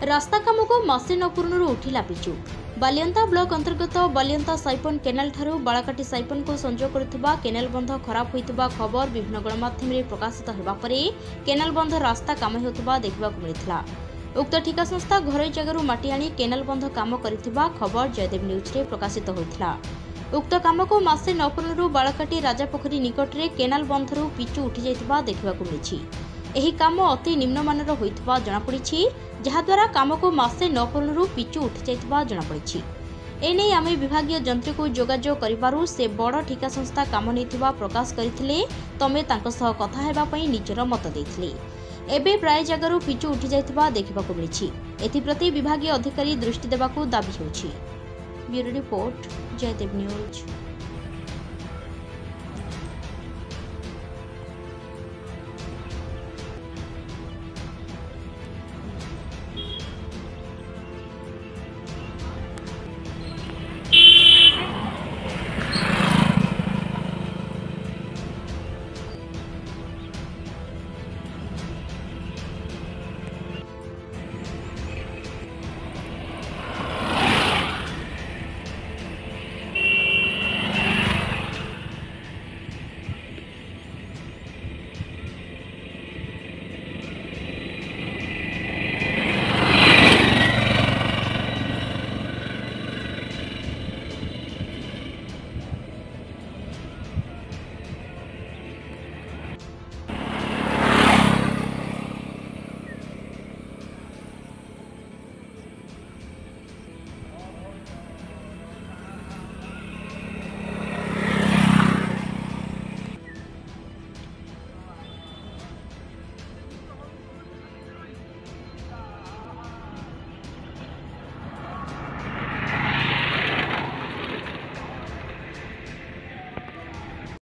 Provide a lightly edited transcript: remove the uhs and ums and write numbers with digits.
रास्ता काम को मासे न पूर्ण उठिला पिचु। बालियंता ब्लॉक अंतर्गत बालियंता साइपन केनाल ठारू बालाकाटी साइपन को संजोग करुवा केनाल बंध खराब होइतबा खबर विभिन्न गणमाध्यम रे प्रकाशित हेबा परे केनाल बंध रास्ता काम हेउतबा देखबा को मिलिथला। उक्त ठिका संस्था घरोई जगह माटी आनी केनाल बंध काम करितबा खबर जयदेव न्यूज रे प्रकाशित होइथला। उक्त काम को मासे न पूर्ण बालाकाटी राजापोखरी निकट रे केनाल बंधरू पिचु उठी जाइतबा देखबा को मिलिछि। एही काम अति निम्नमानर होइतबा जणा पड़िछि, जहाद्वारा काम को मासे न पूर्ण पिचु उठी जाइतबा जणा पड़िछि। एने आमे विभागीय जंत्री को जोगाजोग करिबारु से बड़ ठिका संस्था काम नैथिबा प्रकाश करिथिले। तमे तांको सह कथा हेबा पई निजर मत दैथिले। एबे प्राय जगह पिचु उठी जाइतबा देखिबाकु मिलिछि। एथिप्रति विभागीय अधिकारी दृष्टि देबाकू दाबी होछि। Bureau report, Jaydev news.